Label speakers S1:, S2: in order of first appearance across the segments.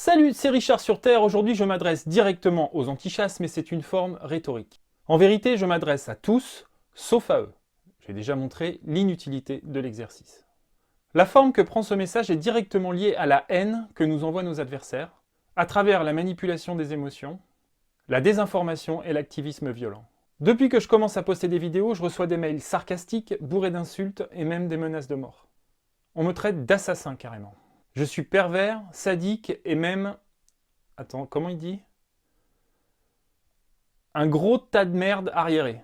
S1: Salut, c'est Richard sur Terre. Aujourd'hui, je m'adresse directement aux antichasses, mais c'est une forme rhétorique. En vérité, je m'adresse à tous, sauf à eux. J'ai déjà montré l'inutilité de l'exercice. La forme que prend ce message est directement liée à la haine que nous envoient nos adversaires, à travers la manipulation des émotions, la désinformation et l'activisme violent. Depuis que je commence à poster des vidéos, je reçois des mails sarcastiques, bourrés d'insultes et même des menaces de mort. On me traite d'assassin carrément. Je suis pervers, sadique et même... Attends, comment il dit? Un gros tas de merde arriéré.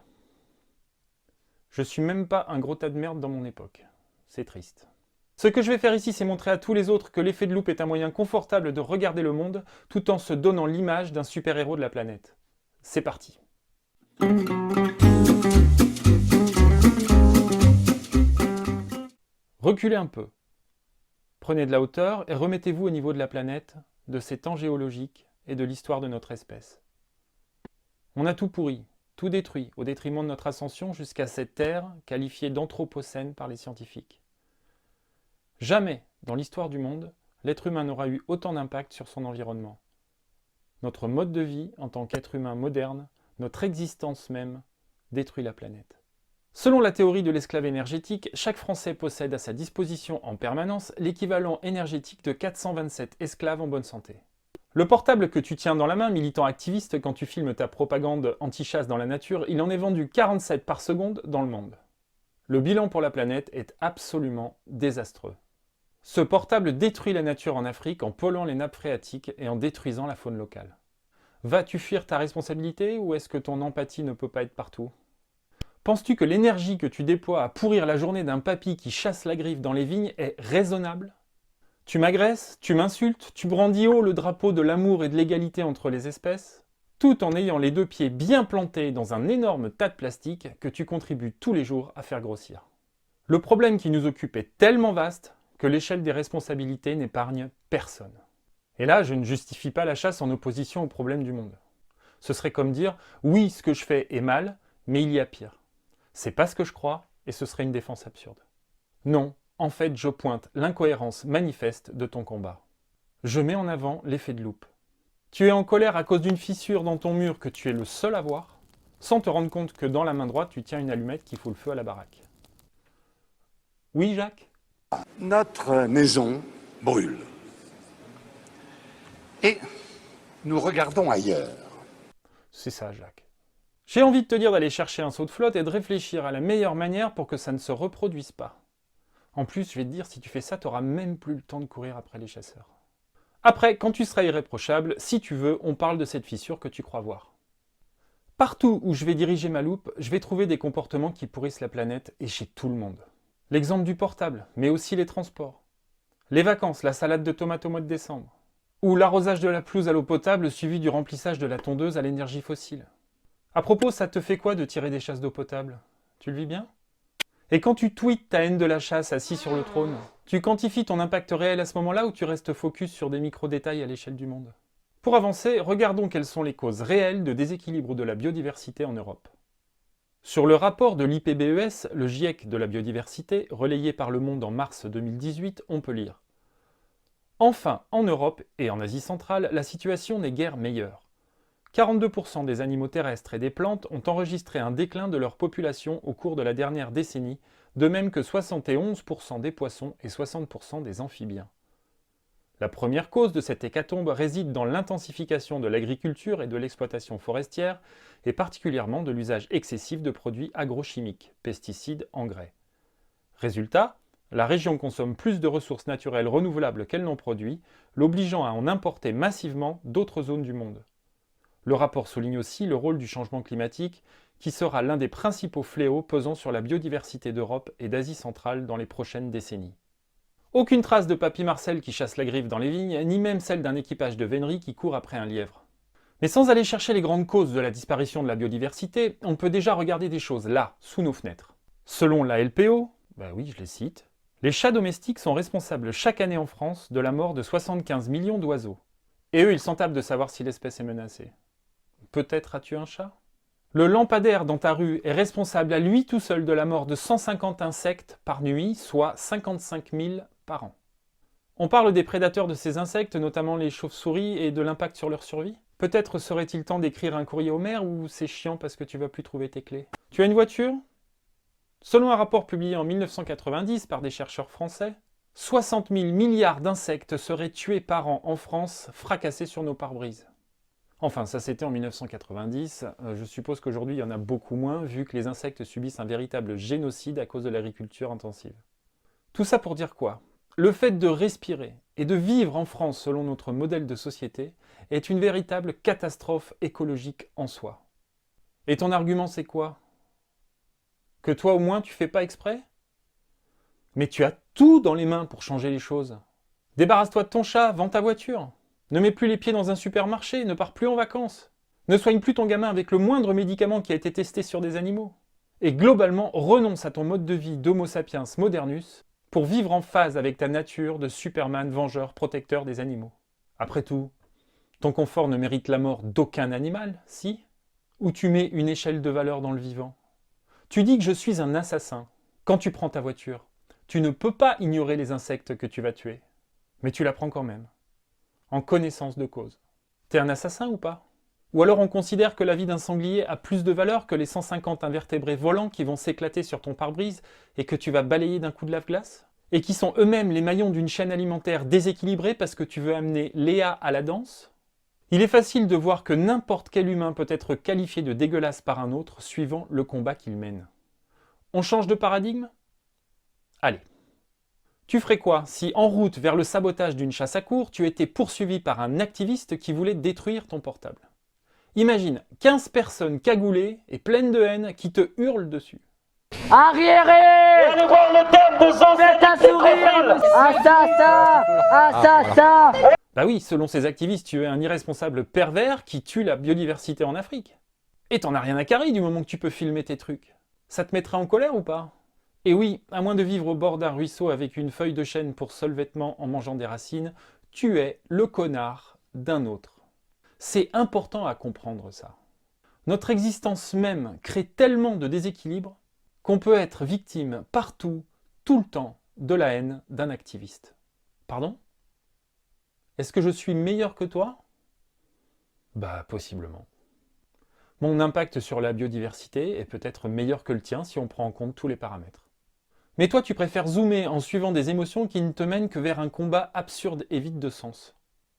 S1: Je suis même pas un gros tas de merde dans mon époque. C'est triste. Ce que je vais faire ici, c'est montrer à tous les autres que l'effet de loupe est un moyen confortable de regarder le monde tout en se donnant l'image d'un super-héros de la planète. C'est parti. Reculez un peu. Prenez de la hauteur et remettez-vous au niveau de la planète, de ses temps géologiques et de l'histoire de notre espèce. On a tout pourri, tout détruit, au détriment de notre ascension jusqu'à cette terre qualifiée d'anthropocène par les scientifiques. Jamais, dans l'histoire du monde, l'être humain n'aura eu autant d'impact sur son environnement. Notre mode de vie, en tant qu'être humain moderne, notre existence même, détruit la planète. Selon la théorie de l'esclave énergétique, chaque Français possède à sa disposition en permanence l'équivalent énergétique de 427 esclaves en bonne santé. Le portable que tu tiens dans la main, militant activiste, quand tu filmes ta propagande anti-chasse dans la nature, il en est vendu 47 par seconde dans le monde. Le bilan pour la planète est absolument désastreux. Ce portable détruit la nature en Afrique en polluant les nappes phréatiques et en détruisant la faune locale. Vas-tu fuir ta responsabilité ou est-ce que ton empathie ne peut pas être partout ? Penses-tu que l'énergie que tu déploies à pourrir la journée d'un papy qui chasse la griffe dans les vignes est raisonnable ? Tu m'agresses, tu m'insultes, tu brandis haut le drapeau de l'amour et de l'égalité entre les espèces, tout en ayant les deux pieds bien plantés dans un énorme tas de plastique que tu contribues tous les jours à faire grossir. Le problème qui nous occupe est tellement vaste que l'échelle des responsabilités n'épargne personne. Et là, je ne justifie pas la chasse en opposition au problème du monde. Ce serait comme dire « oui, ce que je fais est mal, mais il y a pire ». C'est pas ce que je crois, et ce serait une défense absurde. Non, en fait, je pointe l'incohérence manifeste de ton combat. Je mets en avant l'effet de loupe. Tu es en colère à cause d'une fissure dans ton mur que tu es le seul à voir, sans te rendre compte que dans la main droite, tu tiens une allumette qui fout le feu à la baraque. Oui, Jacques ?
S2: Notre maison brûle. Et nous regardons ailleurs.
S1: C'est ça, Jacques. J'ai envie de te dire d'aller chercher un seau de flotte et de réfléchir à la meilleure manière pour que ça ne se reproduise pas. En plus, je vais te dire, si tu fais ça, tu n'auras même plus le temps de courir après les chasseurs. Après, quand tu seras irréprochable, si tu veux, on parle de cette fissure que tu crois voir. Partout où je vais diriger ma loupe, je vais trouver des comportements qui pourrissent la planète et chez tout le monde. L'exemple du portable, mais aussi les transports. Les vacances, la salade de tomates au mois de décembre. Ou l'arrosage de la pelouse à l'eau potable suivi du remplissage de la tondeuse à l'énergie fossile. À propos, ça te fait quoi de tirer des chasses d'eau potable? Tu le vis bien? Et quand tu tweets ta haine de la chasse assis sur le trône, tu quantifies ton impact réel à ce moment-là ou tu restes focus sur des micro-détails à l'échelle du monde? Pour avancer, regardons quelles sont les causes réelles de déséquilibre de la biodiversité en Europe. Sur le rapport de l'IPBES, le GIEC de la biodiversité, relayé par Le Monde en mars 2018, on peut lire « Enfin, en Europe et en Asie centrale, la situation n'est guère meilleure. 42% des animaux terrestres et des plantes ont enregistré un déclin de leur population au cours de la dernière décennie, de même que 71% des poissons et 60% des amphibiens. La première cause de cette hécatombe réside dans l'intensification de l'agriculture et de l'exploitation forestière, et particulièrement de l'usage excessif de produits agrochimiques, pesticides, engrais. Résultat, la région consomme plus de ressources naturelles renouvelables qu'elle n'en produit, l'obligeant à en importer massivement d'autres zones du monde. Le rapport souligne aussi le rôle du changement climatique, qui sera l'un des principaux fléaux pesant sur la biodiversité d'Europe et d'Asie centrale dans les prochaines décennies. Aucune trace de Papy Marcel qui chasse la griffe dans les vignes, ni même celle d'un équipage de vénerie qui court après un lièvre. Mais sans aller chercher les grandes causes de la disparition de la biodiversité, on peut déjà regarder des choses là, sous nos fenêtres. Selon la LPO, oui, je les cite, les chats domestiques sont responsables chaque année en France de la mort de 75 millions d'oiseaux. Et eux, ils s'en tapent de savoir si l'espèce est menacée. Peut-être as-tu un chat? Le lampadaire dans ta rue est responsable à lui tout seul de la mort de 150 insectes par nuit, soit 55 000 par an. On parle des prédateurs de ces insectes, notamment les chauves-souris, et de l'impact sur leur survie. Peut-être serait-il temps d'écrire un courrier au maire ou c'est chiant parce que tu vas plus trouver tes clés. Tu as une voiture? Selon un rapport publié en 1990 par des chercheurs français, 60 000 milliards d'insectes seraient tués par an en France, fracassés sur nos pare-brises. Enfin, ça c'était en 1990, je suppose qu'aujourd'hui il y en a beaucoup moins, vu que les insectes subissent un véritable génocide à cause de l'agriculture intensive. Tout ça pour dire quoi? Le fait de respirer et de vivre en France selon notre modèle de société est une véritable catastrophe écologique en soi. Et ton argument c'est quoi? Que toi au moins tu fais pas exprès? Mais tu as tout dans les mains pour changer les choses. Débarrasse-toi de ton chat, vends ta voiture. Ne mets plus les pieds dans un supermarché, ne pars plus en vacances. Ne soigne plus ton gamin avec le moindre médicament qui a été testé sur des animaux. Et globalement, renonce à ton mode de vie d'Homo sapiens modernus pour vivre en phase avec ta nature de Superman vengeur protecteur des animaux. Après tout, ton confort ne mérite la mort d'aucun animal, si? Ou tu mets une échelle de valeur dans le vivant? Tu dis que je suis un assassin. Quand tu prends ta voiture, tu ne peux pas ignorer les insectes que tu vas tuer. Mais tu la prends quand même. En connaissance de cause. T'es un assassin ou pas? Ou alors on considère que la vie d'un sanglier a plus de valeur que les 150 invertébrés volants qui vont s'éclater sur ton pare-brise et que tu vas balayer d'un coup de lave-glace? Et qui sont eux-mêmes les maillons d'une chaîne alimentaire déséquilibrée parce que tu veux amener Léa à la danse? Il est facile de voir que n'importe quel humain peut être qualifié de dégueulasse par un autre suivant le combat qu'il mène. On change de paradigme? Allez. Tu ferais quoi si, en route vers le sabotage d'une chasse à courre, tu étais poursuivi par un activiste qui voulait détruire ton portable? Imagine 15 personnes cagoulées et pleines de haine qui te hurlent dessus.
S3: Arriérez! Allez voir le thème de Faites un sourire! Assassin! Assassin!
S1: Bah oui, selon ces activistes, tu es un irresponsable pervers qui tue la biodiversité en Afrique. Et t'en as rien à carrer du moment que tu peux filmer tes trucs. Ça te mettrait en colère ou pas? Et oui, à moins de vivre au bord d'un ruisseau avec une feuille de chêne pour seul vêtement en mangeant des racines, tu es le connard d'un autre. C'est important à comprendre ça. Notre existence même crée tellement de déséquilibre qu'on peut être victime partout, tout le temps, de la haine d'un activiste. Pardon? Est-ce que je suis meilleur que toi? Bah, possiblement. Mon impact sur la biodiversité est peut-être meilleur que le tien si on prend en compte tous les paramètres. Mais toi, tu préfères zoomer en suivant des émotions qui ne te mènent que vers un combat absurde et vide de sens.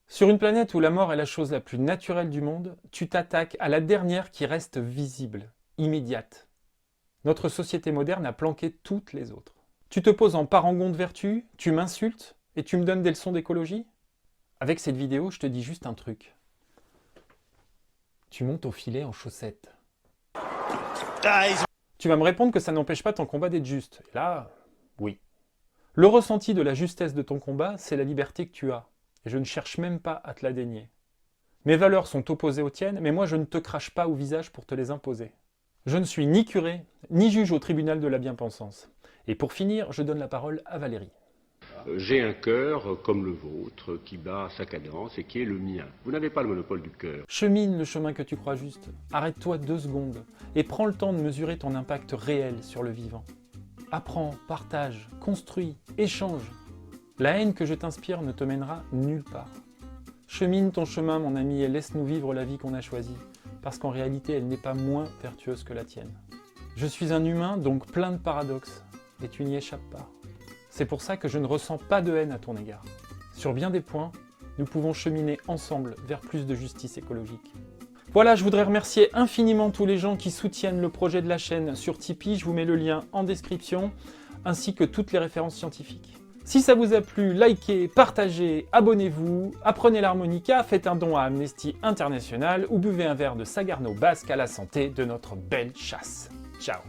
S1: Sur une planète où la mort est la chose la plus naturelle du monde, tu t'attaques à la dernière qui reste visible, immédiate. Notre société moderne a planqué toutes les autres. Tu te poses en parangon de vertu, tu m'insultes et tu me donnes des leçons d'écologie? Avec cette vidéo, je te dis juste un truc. Tu montes au filet en chaussettes. Tu vas me répondre que ça n'empêche pas ton combat d'être juste. Et là, oui. Le ressenti de la justesse de ton combat, c'est la liberté que tu as. Et je ne cherche même pas à te la dénier. Mes valeurs sont opposées aux tiennes, mais moi je ne te crache pas au visage pour te les imposer. Je ne suis ni curé, ni juge au tribunal de la bien-pensance. Et pour finir, je donne la parole à Valérie.
S4: J'ai un cœur comme le vôtre, qui bat sa cadence et qui est le mien. Vous n'avez pas le monopole du cœur.
S1: Chemine le chemin que tu crois juste. Arrête-toi 2 secondes et prends le temps de mesurer ton impact réel sur le vivant. Apprends, partage, construis, échange. La haine que je t'inspire ne te mènera nulle part. Chemine ton chemin, mon ami, et laisse-nous vivre la vie qu'on a choisie, parce qu'en réalité, elle n'est pas moins vertueuse que la tienne. Je suis un humain, donc plein de paradoxes, et tu n'y échappes pas. C'est pour ça que je ne ressens pas de haine à ton égard. Sur bien des points, nous pouvons cheminer ensemble vers plus de justice écologique. Voilà, je voudrais remercier infiniment tous les gens qui soutiennent le projet de la chaîne sur Tipeee, je vous mets le lien en description, ainsi que toutes les références scientifiques. Si ça vous a plu, likez, partagez, abonnez-vous, apprenez l'harmonica, faites un don à Amnesty International ou buvez un verre de Sagarno basque à la santé de notre belle chasse. Ciao.